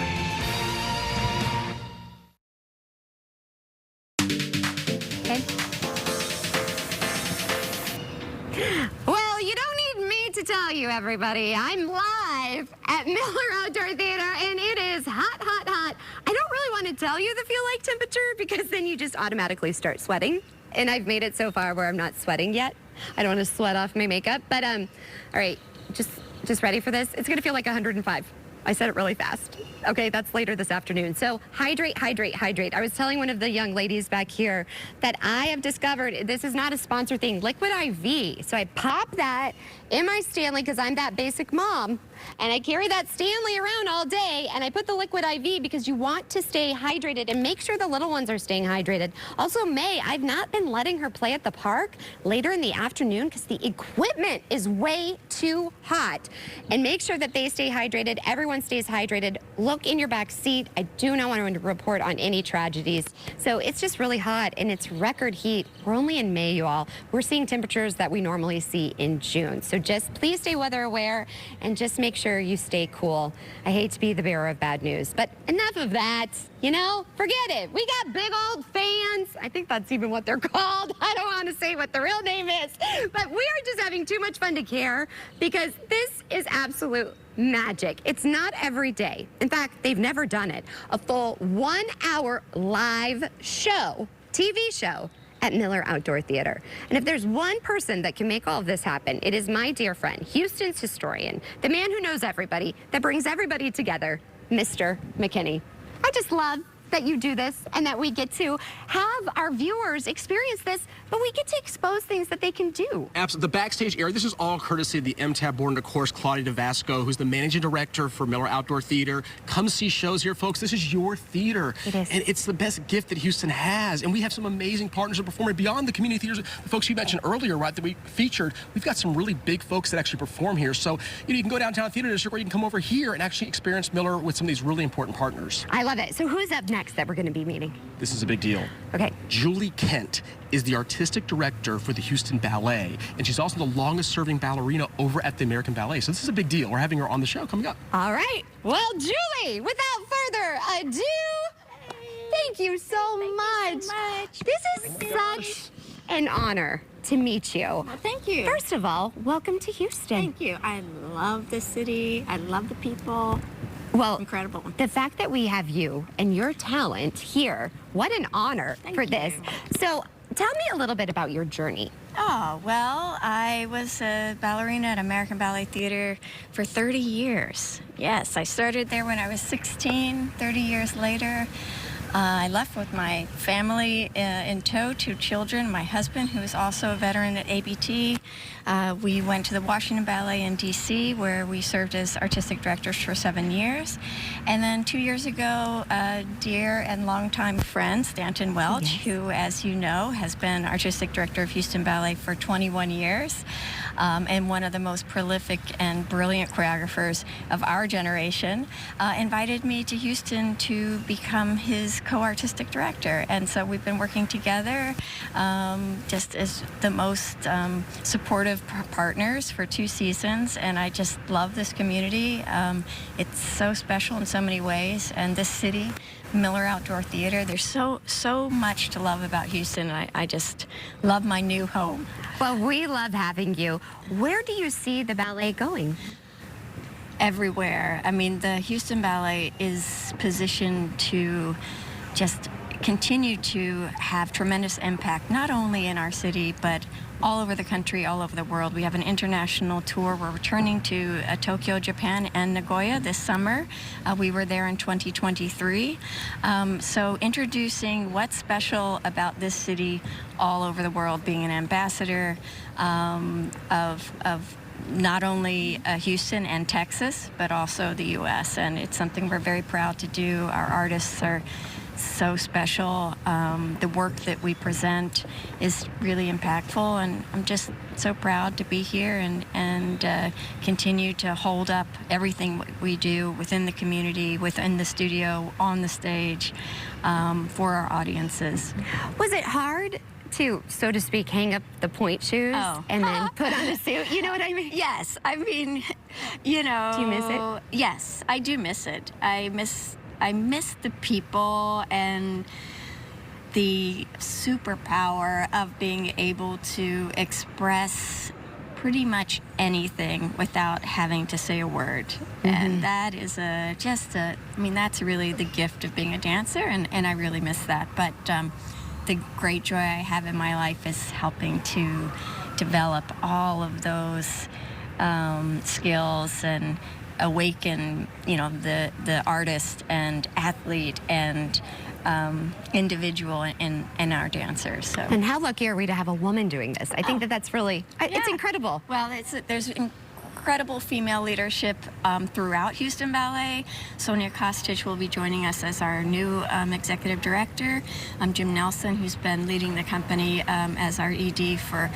Well, you don't need me to tell you, everybody. I'm live at Miller Outdoor Theater, and it is hot, hot, hot. I don't really want to tell you the feel-like temperature because then you just automatically start sweating. And I've made it so far where I'm not sweating yet. I don't want to sweat off my makeup. But, all right, just ready for this? It's going to feel like 105. I said it really fast. Okay, that's later this afternoon. So hydrate, hydrate, hydrate. I was telling one of the young ladies back here that I have discovered, this is not a sponsor thing, Liquid IV. So I pop that in my Stanley because I'm that basic mom. And I carry that Stanley around all day, and I put the Liquid IV because you want to stay hydrated and make sure the little ones are staying hydrated. Also, May, I've not been letting her play at the park later in the afternoon because the equipment is way too hot. And make sure that they stay hydrated. Everyone stays hydrated. Look in your back seat. I do not want to report on any tragedies. So it's just really hot, and it's record heat. We're only in May, you all. We're seeing temperatures that we normally see in June. So just please stay weather aware and just make sure you stay cool. I hate to be the bearer of bad news, but enough of that. You know, forget it. We got big old fans. I think that's even what they're called. I don't want to say what the real name is, but we are just having too much fun to care because this is absolute magic. It's not every day. In fact, they've never done it. A full 1-hour live show, TV show, at Miller Outdoor Theater. And if there's one person that can make all of this happen, it is my dear friend, Houston's historian, the man who knows everybody, that brings everybody together, Mister McKinney. I just love that you do this and that we get to have our viewers experience this, but we get to expose things that they can do. Absolutely. The backstage area, this is all courtesy of the MTAB board and, of course, Claudia DeVasco, who's the managing director for Miller Outdoor Theater. Come see shows here, folks. This is your theater. It is. And it's the best gift that Houston has. And we have some amazing partners that perform beyond the community theaters. The folks you mentioned earlier, right, that we featured. We've got some really big folks that actually perform here. So, you know, you can go downtown theater district or you can come over here and actually experience Miller with some of these really important partners. I love it. So who's up next that we're going to be meeting? This is a big deal. Okay. Julie Kent is the artistic director for the Houston Ballet, and she's also the longest-serving ballerina over at the American Ballet. So this is a big deal. We're having her on the show coming up. All right. Well, Julie, without further ado, thank you so much. This is such an honor to meet you. Well, thank you. First of all, welcome to Houston. Thank you. I love the city. I love the people. Well, incredible. The fact that we have you and your talent here, what an honor for this. So tell me a little bit about your journey. Oh, well, I was a ballerina at American Ballet Theater for 30 years. Yes, I started there when I was 16, 30 years later. I left with my family in tow, 2 children, my husband, who is also a veteran at ABT. We went to the Washington Ballet in D.C., where we served as artistic directors for 7 years. And then 2 years ago, dear and longtime friend, Stanton Welch, who, as you know, has been artistic director of Houston Ballet for 21 years, and one of the most prolific and brilliant choreographers of our generation, invited me to Houston to become his co-artistic director. And so we've been working together just as the most supportive partners for 2 seasons, and I just love this community. It's so special in so many ways, and this city, Miller Outdoor Theater, there's so much to love about Houston. I just love my new home. Well, we love having you. Where do you see the ballet going? Everywhere. I mean, the Houston Ballet is positioned to just continue to have tremendous impact, not only in our city, but all over the country, all over the world. We have an international tour. We're returning to Tokyo, Japan, and Nagoya this summer. We were there in 2023. So introducing what's special about this city all over the world, being an ambassador of not only Houston and Texas, but also the U.S. And it's something we're very proud to do. Our artists are so special. The work that we present is really impactful, and I'm just so proud to be here and continue to hold up everything we do within the community, within the studio, on the stage, for our audiences. Was it hard to, so to speak, hang up the point shoes and then put on a suit? You know what I mean? Yes. I mean, you know. Do you miss it? Yes, I do miss it. I miss the people and the superpower of being able to express pretty much anything without having to say a word. And that is I mean, that's really the gift of being a dancer, and I really miss that. But the great joy I have in my life is helping to develop all of those skills and awaken, you know, the artist and athlete and individual in our dancers. So. And how lucky are we to have a woman doing this? I think that's really, it's incredible. Well, there's incredible female leadership throughout Houston Ballet. Sonia Kostic will be joining us as our new executive director. Jim Nelson, who's been leading the company as our ED for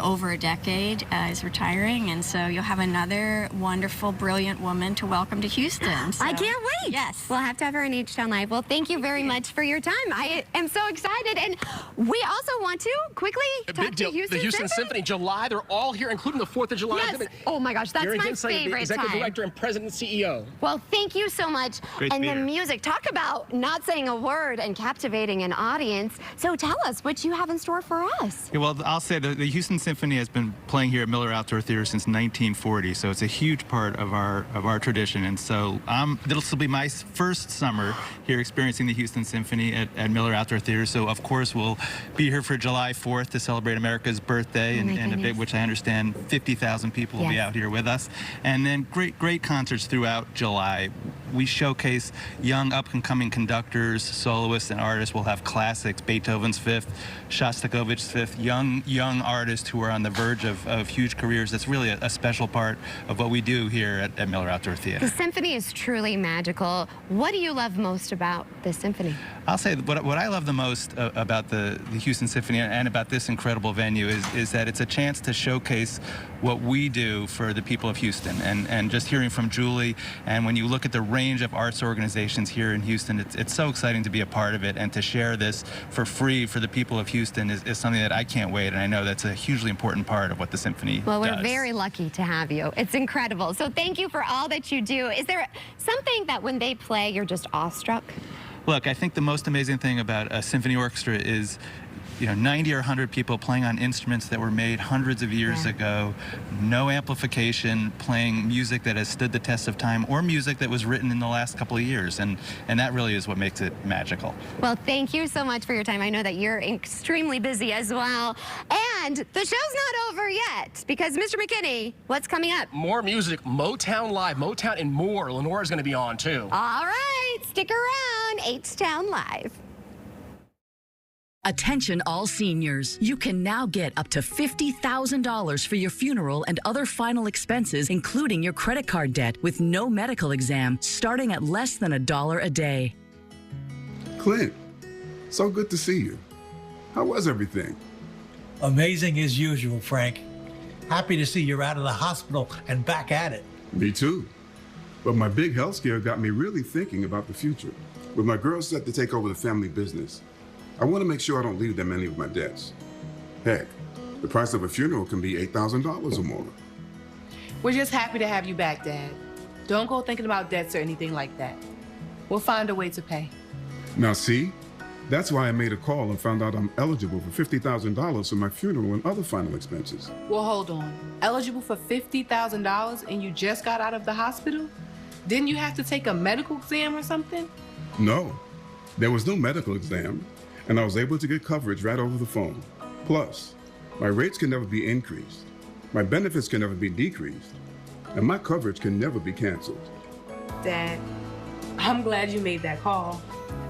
over a decade, is retiring, and so you'll have another wonderful, brilliant woman to welcome to Houston. So. I can't wait. Yes. We'll have to have her in H-Town Live. Well, thank you very much for your time. I am so excited, and we also want to quickly talk to Houston The Houston Symphony, July, they're all here, including the 4th of July. Yes. Oh my gosh, that's my favorite Executive time. Director and President CEO. Well, thank you so much. Great and to the be here. music, talk about not saying a word and captivating an audience. So tell us what you have in store for us. Yeah, well, I'll say the Houston Symphony has been playing here at Miller Outdoor Theater since 1940, so it's a huge part of our tradition. And so this will be my first summer here experiencing the Houston Symphony at Miller Outdoor Theater. So of course we'll be here for July 4th to celebrate America's birthday, and a bit, which I understand 50,000 people will be out here with us. And then great concerts throughout July. We showcase young up-and-coming conductors, soloists, and artists. We'll have classics, Beethoven's Fifth, Shostakovich's Fifth, young artists who are on the verge of huge careers. That's really a special part of what we do here at Miller Outdoor Theater. The symphony is truly magical. What do you love most about the symphony? I'll say what I love the most about the Houston Symphony and about this incredible venue is that it's a chance to showcase what we do for the people of Houston. And just hearing from Julie, and when you look at the range of arts organizations here in Houston, it's so exciting to be a part of it, and to share this for free for the people of Houston is something that I can't wait, and I know that's a hugely important part of what the symphony does. Well, we're very lucky to have you. It's incredible. So thank you for all that you do. Is there something that when they play, you're just awestruck? Look, I think the most amazing thing about a symphony orchestra is 90 or 100 people playing on instruments that were made hundreds of years ago, no amplification, playing music that has stood the test of time or music that was written in the last couple of years. And that really is what makes it magical. Well, thank you so much for your time. I know that you're extremely busy as well. And the show's not over yet because Mr. McKinney, what's coming up? More music, Motown Live, Motown and more. Lenora's going to be on too. All right, stick around. H-Town Live. Attention all seniors. You can now get up to $50,000 for your funeral and other final expenses, including your credit card debt, with no medical exam, starting at less than $1 a day. Clint, so good to see you. How was everything? Amazing as usual, Frank. Happy to see you're out of the hospital and back at it. Me too. But my big health scare got me really thinking about the future. With my girls set to take over the family business, I want to make sure I don't leave them any of my debts. Heck, the price of a funeral can be $8,000 or more. We're just happy to have you back, Dad. Don't go thinking about debts or anything like that. We'll find a way to pay. Now see, that's why I made a call and found out I'm eligible for $50,000 for my funeral and other final expenses. Well, hold on. Eligible for $50,000 and you just got out of the hospital? Didn't you have to take a medical exam or something? No, there was no medical exam, and I was able to get coverage right over the phone. Plus, my rates can never be increased, my benefits can never be decreased, and my coverage can never be canceled. Dad, I'm glad you made that call.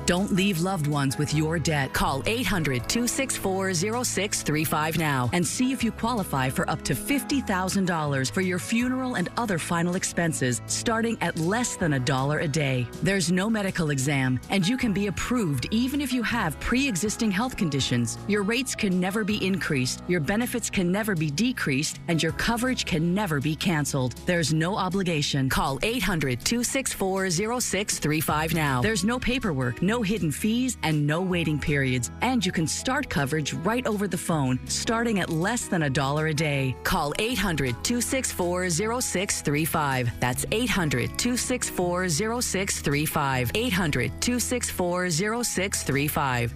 Don't leave loved ones with your debt. Call 800-264-0635 now and see if you qualify for up to $50,000 for your funeral and other final expenses, starting at less than $1 a day. There's no medical exam, and you can be approved even if you have pre-existing health conditions. Your rates can never be increased, your benefits can never be decreased, and your coverage can never be canceled. There's no obligation. Call 800-264-0635 now. There's no paperwork, no hidden fees, and no waiting periods. And you can start coverage right over the phone, starting at less than $1 a day. Call 800-264-0635. That's 800-264-0635. 800-264-0635.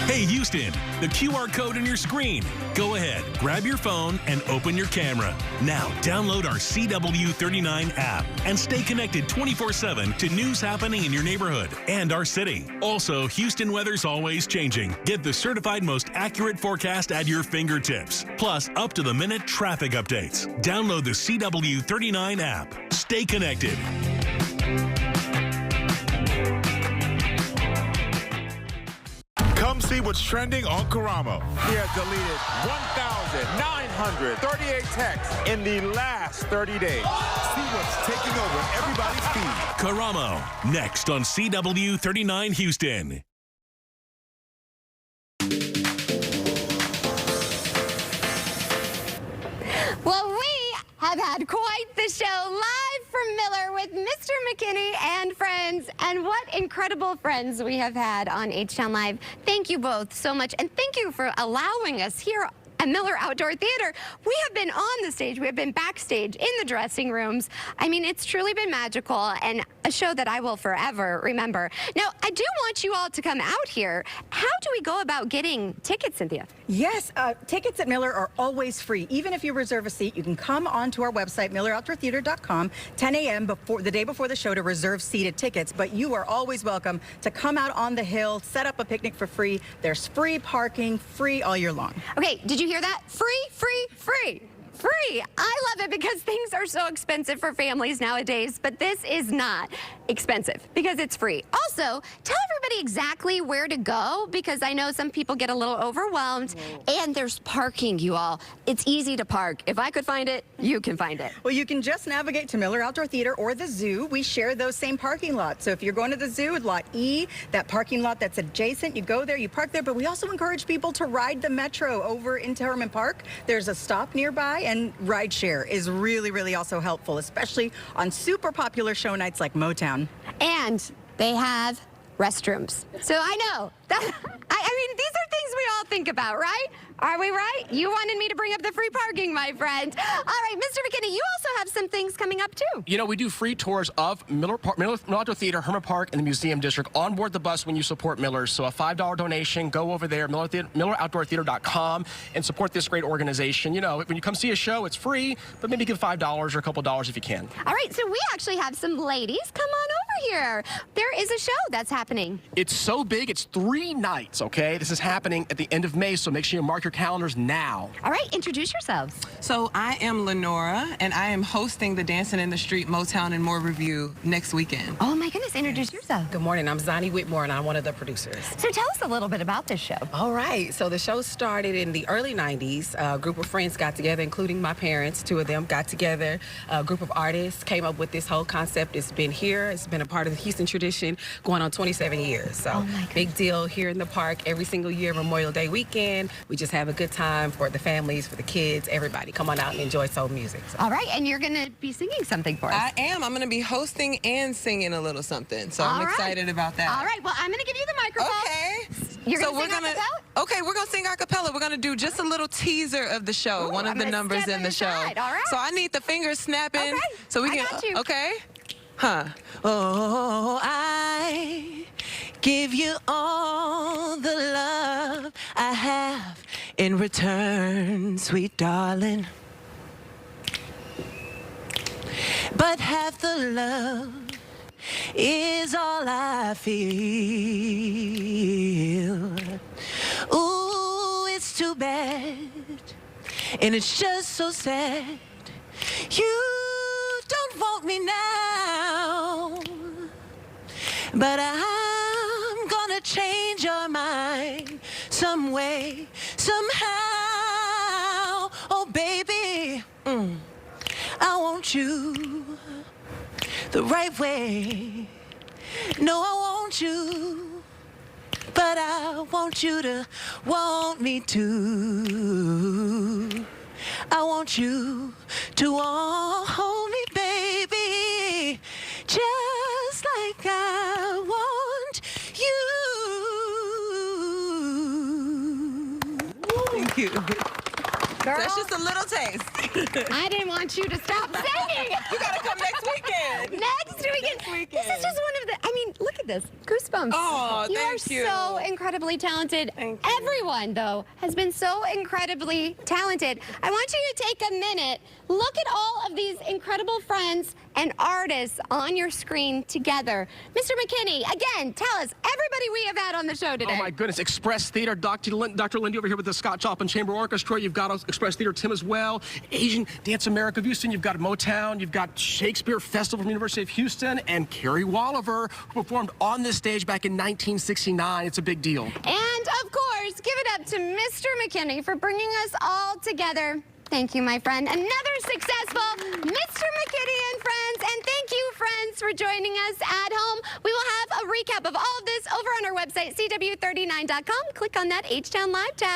Hey Houston, the QR code on your screen. Go ahead, grab your phone and open your camera. Now download our CW39 app and stay connected 24/7 to news happening in your neighborhood and our city. Also, Houston weather's always changing. Get the certified most accurate forecast at your fingertips. Plus, up-to-the-minute traffic updates. Download the CW39 app. Stay connected. Come see what's trending on Karamo. He has deleted 1,938 texts in the last 30 days. See what's taking over everybody's feed. Karamo, next on CW39 Houston. Well, we have had quite the show live from Miller with Mr. McKinney and friends. And what incredible friends we have had on H-Town Live. Thank you both so much. And thank you for allowing us here at Miller Outdoor Theater. We have been on the stage. We have been backstage in the dressing rooms. I mean, it's truly been magical and a show that I will forever remember. Now, I do want you all to come out here. How do we go about getting tickets, Cynthia? Yes, tickets at Miller are always free. Even if you reserve a seat, you can come onto our website, milleroutdoortheater.com, 10 a.m. the day before the show to reserve seated tickets. But you are always welcome to come out on the hill, set up a picnic for free. There's free parking, free all year long. Okay, did you hear that? Free, free, free. Free. I love it because things are so expensive for families nowadays, but this is not expensive because it's free. Also, tell everybody exactly where to go because I know some people get a little overwhelmed and there's parking, you all. It's easy to park. If I could find it, you can find it. Well, you can just navigate to Miller Outdoor Theater or the zoo. We share those same parking lots. So if you're going to the zoo, Lot E, that parking lot that's adjacent, you go there, you park there, but we also encourage people to ride the metro over into Hermann Park. There's a stop nearby, and rideshare is really, really also helpful, especially on super popular show nights like Motown. And they have restrooms. So I know that, I mean, these are things we all all think about, right? Are we right? You wanted me to bring up the free parking, my friend. All right, Mr. McKinney, you also have some things coming up, too. You know, we do free tours of Miller Outdoor Theater, Hermann Park, and the Museum District on board the bus when you support Miller's. So a $5 donation, go over there, MillerOutdoorTheater.com, and support this great organization. You know, when you come see a show, it's free, but maybe give $5 or a couple dollars if you can. All right, so we actually have some ladies. Come on over here. There is a show that's happening. It's so big, it's 3 nights, okay? This is happening at the end of May, so make sure you mark your calendars now. All right, introduce yourselves. So I am Lenora, and I am hosting the Dancing in the Street Motown and More review next weekend. Oh my goodness, introduce yourself. Good morning, I'm Zonnie Whitmore, and I'm one of the producers. So tell us a little bit about this show. All right, so the show started in the early 90s. A group of friends got together, including my parents, 2 of them got together. A group of artists came up with this whole concept. It's been here, it's been a part of the Houston tradition going on 27 years. So big deal here in the park every single year, Memorial Day weekend. We just have a good time for the families, for the kids, everybody. Come on out and enjoy soul music. So. All right, and you're going to be singing something for us. I am. I'm going to be hosting and singing a little something. So I'm excited about that. All right, well, I'm going to give you the microphone. Okay. You're going to sing a cappella? Okay, we're going to sing a cappella. We're going to do just a little teaser of the show, one of the numbers in the show. All right. So I need the fingers snapping. Okay. So we I can. got you. Okay. Huh. Oh, I give you all the love I have in return, sweet darling. But half the love is all I feel. Ooh, it's too bad, and it's just so sad. You don't want me now, but I'm gonna change your mind some way, somehow. Oh, baby, I want you the right way. No, I want you, but I want you to want me too. I want you to hold me, baby, just like I want you. Thank you. Girl, that's just a little taste. I didn't want you to stop singing. You gotta come next weekend. Next weekend. This is just one of the, I mean, look at this. Goosebumps. Oh, thank you. You are so incredibly talented. Thank you. Everyone, though, has been so incredibly talented. I want you to take a minute, look at all of these incredible friends and artists on your screen together. Mr. McKinney, again, tell us, everybody we have had on the show today. Oh, my goodness. Express Theater, Dr. Lindy over here with the Scott Joplin Chamber Orchestra. You've got Express Theater Tim as well. Asian Dance America of Houston. You've got Motown. You've got Shakespeare Festival from the University of Houston. And Carrie Walliver, who performed on this stage back in 1969. It's a big deal. And, of course, give it up to Mr. McKinney for bringing us all together. Thank you, my friend. Another successful Mr. McKinney and Friends. And thank you, friends, for joining us at home. We will have a recap of all of this over on our website, CW39.com. Click on that H-Town Live tab.